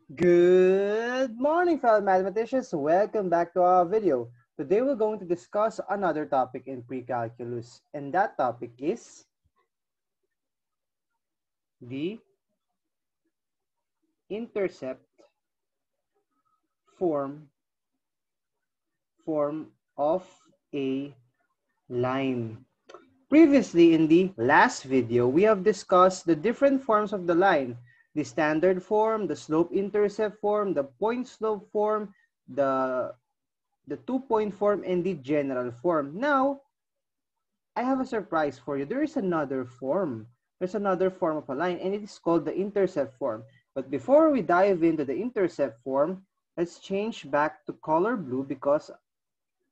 Good morning, fellow mathematicians. Welcome back to our video. Today we're going to discuss another topic in pre-calculus, and that topic is the intercept form of a line. Previously, in the last video, we have discussed the different forms of the line. The standard form, the slope-intercept form, the point-slope form, the two-point form, and the general form. Now, I have a surprise for you. There is another form. There's another form of a line, and it is called the intercept form. But before we dive into the intercept form, let's change back to color blue because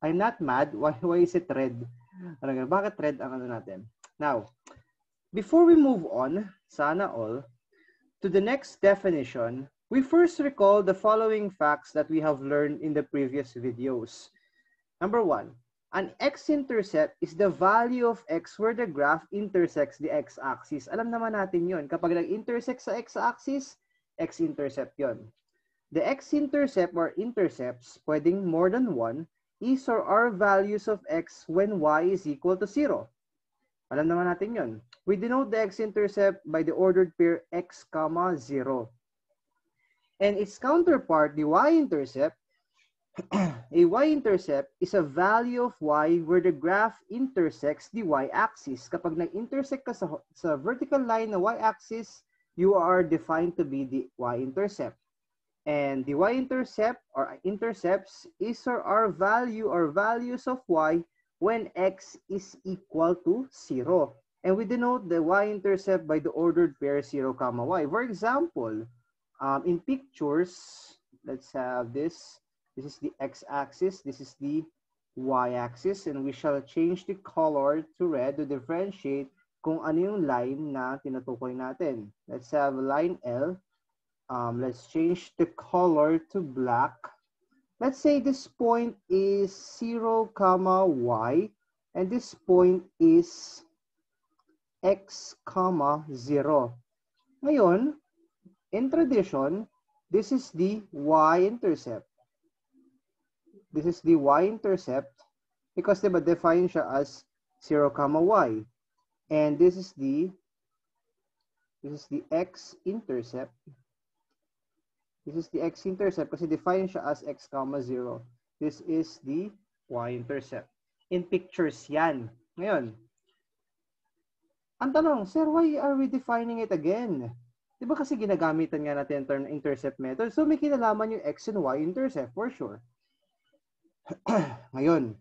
I'm not mad. Why is it red? Bakit red ang ano natin? Now, before we move on, sana all, to the next definition, we first recall the following facts that we have learned in the previous videos. Number one, an x-intercept is the value of x where the graph intersects the x-axis. Alam naman natin yun. Kapag nag-intersect sa x-axis, x-intercept yun. The x-intercept or intercepts, pwedeng more than one, is or are values of x when y is equal to 0. Alam naman natin yun. We denote the x-intercept by the ordered pair x, 0. And its counterpart, the y-intercept, a y-intercept is a value of y where the graph intersects the y-axis. Kapag nag-intersect ka sa vertical line na y-axis, you are defined to be the y-intercept. And the y-intercept or intercepts is or are value or values of y when x is equal to 0. And we denote the y-intercept by the ordered pair 0, y. For example, in pictures, let's have this. This is the x-axis. This is the y-axis. And we shall change the color to red to differentiate kung ano yung line na tinutukoy natin. Let's have line L. Let's change the color to black. Let's say this point is 0, y, and this point is x, 0. Ngayon, in tradition, this is the y-intercept. This is the y-intercept because diba define siya as 0, y. And this is the x-intercept. This is the x-intercept kasi define siya as x, 0. This is the y-intercept. In pictures yan. Ngayon, ang tanong, sir, why are we defining it again? Diba kasi ginagamitan nga natin ang term intercept method? So may kinalaman yung x and y-intercept for sure. Ngayon,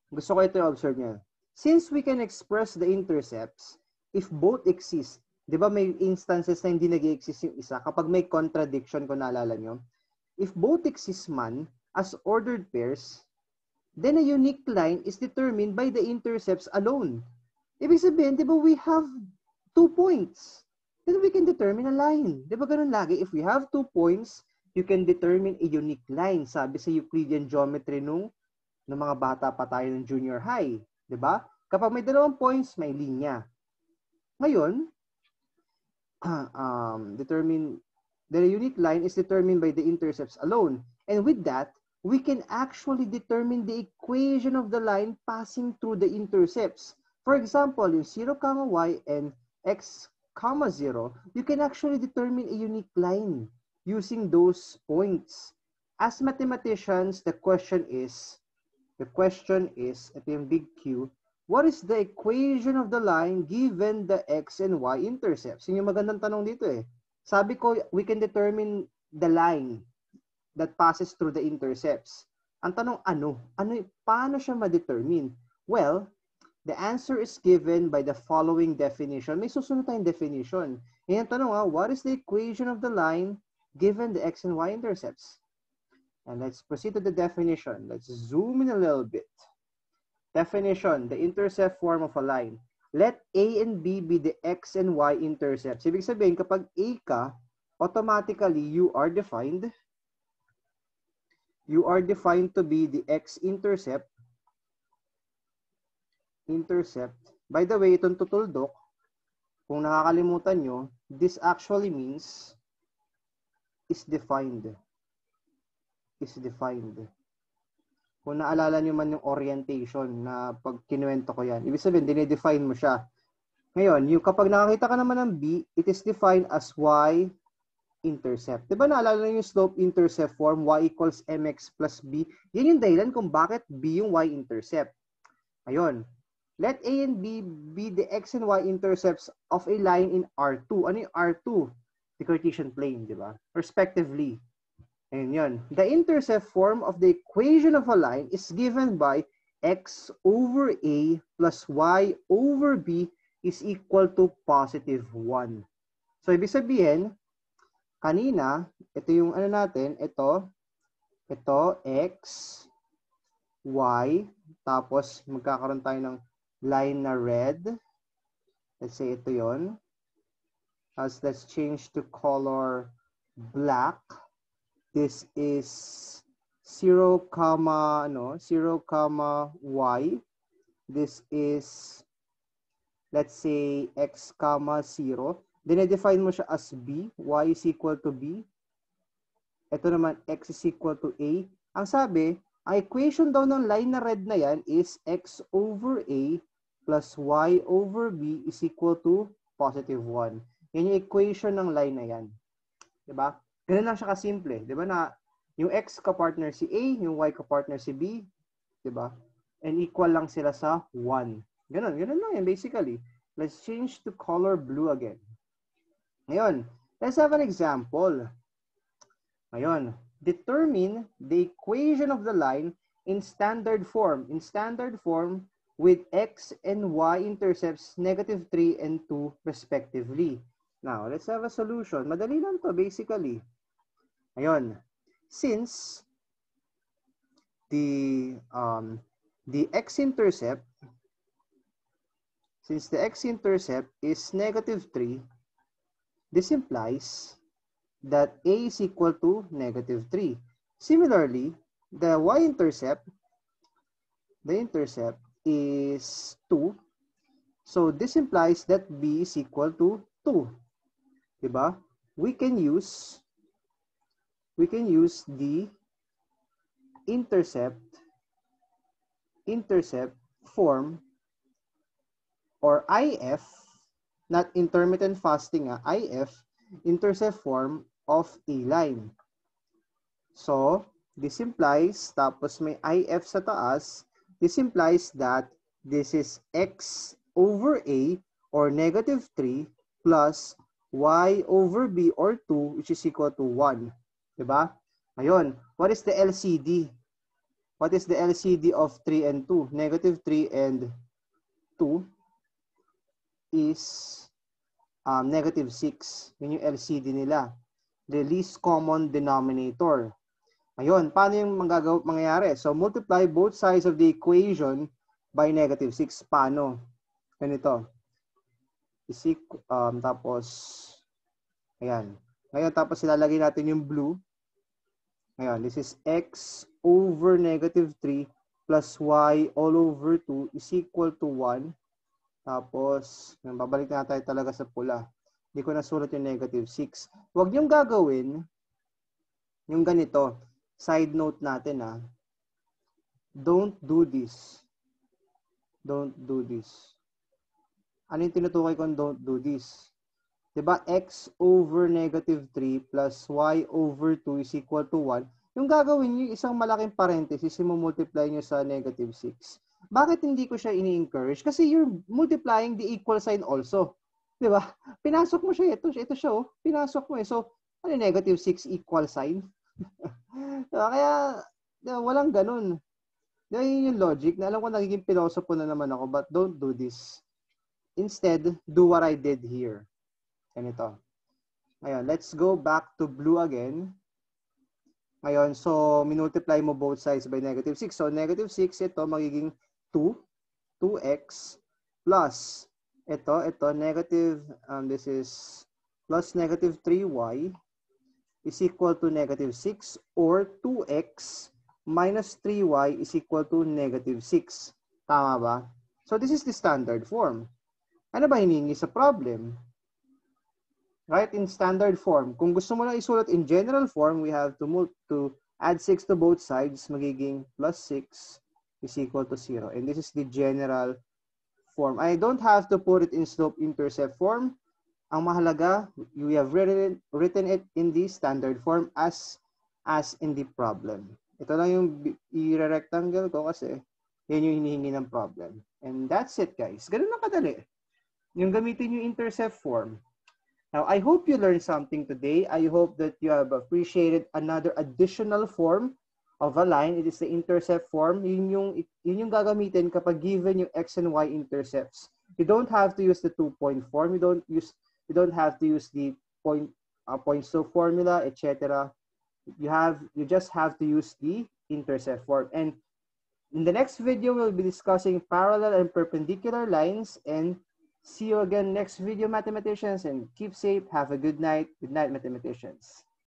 gusto ko ito i-observe niya. Since we can express the intercepts, if both exist, di ba may instances na hindi nag-exist yung isa kapag may contradiction kung naalala nyo? If both exist man as ordered pairs, then a unique line is determined by the intercepts alone. Ibig sabihin, di ba we have 2 points? Then we can determine a line. Di ba ganun lagi? If we have 2 points, you can determine a unique line. Sabi sa Euclidean geometry nung mga bata pa tayo ng junior high. Di ba? Kapag may 2 points, may linya. Ngayon, the unique line is determined by the intercepts alone. And with that, we can actually determine the equation of the line passing through the intercepts. For example, yung 0, y and x, 0, you can actually determine a unique line using those points. As mathematicians, the question is, ito yung big Q, what is the equation of the line given the x and y intercepts? Yun yung magandang tanong dito eh. Sabi ko, we can determine the line that passes through the intercepts. Ang tanong, paano siya ma-determine? Well, the answer is given by the following definition. May susunod tayong definition. Yan ang tanong, what is the equation of the line given the x and y intercepts? And let's proceed to the definition. Let's zoom in a little bit. Definition, the intercept form of a line. Let A and B be the x and y intercepts. Ibig sabihin, kapag A ka, automatically you are defined to be the x-intercept. By the way, itong tutuldok, kung nakakalimutan nyo, this actually means is defined. Is defined. Kung naalala nyo man yung orientation na pag kinuwento ko yan, ibig sabihin, dinidefine mo siya. Ngayon, yung kapag nakakita ka naman ng B, it is defined as y-intercept. Diba naalala nyo yung slope-intercept form, y equals mx plus b? Yan yung dahilan kung bakit b yung y-intercept. Ngayon, let A and B be the x and y intercepts of a line in R2. Ano yung R2? The Cartesian plane, di ba? Respectively. Ayun yun. The intercept form of the equation of a line is given by x over A plus y over B is equal to positive 1. So, ibig sabihin, kanina, ito yung ano natin, ito, x, y, tapos magkakaroon tayo ng line na red. Let's say ito yon. As let's change to color black. This is 0, 0, y. This is, let's say, x, 0. Dinedefine mo siya as b. Y is equal to b. Ito naman, x is equal to a. Ang sabi, ang equation daw ng line na red na yan is x over a plus y over b is equal to positive 1. Yan yung equation ng line na yan. Diba? Ganun lang siya kasimple. Diba na yung x ka-partner si A, yung y ka-partner si B. Diba? And equal lang sila sa 1. Ganun lang yan basically. Let's change to color blue again. Ngayon, let's have an example. Ngayon, determine the equation of the line in standard form. In standard form with x and y intercepts negative 3 and 2 respectively. Now, let's have a solution. Madali lang to basically. Ngayon, since the x-intercept, is negative 3, this implies that a is equal to negative 3. Similarly, the y-intercept, is 2. So this implies that b is equal to 2. Diba? We can use the intercept form or IF, not intermittent fasting, IF, intercept form of a line. So, this implies, tapos may IF sa taas, this implies that this is x over a or negative 3 plus y over b or 2 which is equal to 1. Diba? Ngayon, what is the LCD? What is the LCD of 3 and 2? Negative 3 and 2 is negative 6. Yun yung LCD nila. The least common denominator. Ngayon, paano yung mangyayari? So, multiply both sides of the equation by negative 6. Paano? Ganito. Tapos, ayan. Ngayon, tapos ilalagay natin yung blue. Ngayon, this is x over negative 3 plus y all over 2 is equal to 1. Tapos, babalik na tayo talaga sa pula. Hindi ko nasulat yung negative 6. Huwag niyong gagawin yung ganito. Side note natin Don't do this. Don't do this. Ano yung tinutukoy kong don't do this? Diba, x over negative 3 plus y over 2 is equal to 1. Yung gagawin nyo, isang malaking parenthesis, multiply nyo sa negative 6. Bakit hindi ko siya ini-encourage? Kasi you're multiplying the equal sign also. Diba? Pinasok mo siya. Ito siya. Pinasok mo . So, ano negative 6 equal sign? Kaya, walang ganun. Yun yung logic. Na alam ko nagiging philosopher na naman ako, but don't do this. Instead, do what I did here. Ganito. Ngayon, let's go back to blue again. Ngayon, so, minultiply mo both sides by negative 6. So, negative 6, ito magiging 2x plus, ito, negative, this is plus negative 3y is equal to negative 6 or 2x minus 3y is equal to negative 6. Tama ba? So, this is the standard form. Ano ba hiningi sa problem? Write in standard form. Kung gusto mo lang isulat in general form, we have to add 6 to both sides. Magiging plus 6 is equal to 0. And this is the general form. I don't have to put it in slope-intercept form. Ang mahalaga, we have written it in the standard form as in the problem. Ito lang yung i-rectangle ko kasi yan yung hinihingi ng problem. And that's it, guys. Ganun lang kadali. Yung gamitin yung intercept form. Now, I hope you learned something today. I hope that you have appreciated another additional form of a line. It is the intercept form. Yun yung gagamitin kapag given yung x and y intercepts. You don't have to use the 2-point form. You don't have to use the point slope formula, etc. You just have to use the intercept form. And in the next video, we'll be discussing parallel and perpendicular lines. And see you again next video, mathematicians, and keep safe. Have a good night. Good night, mathematicians.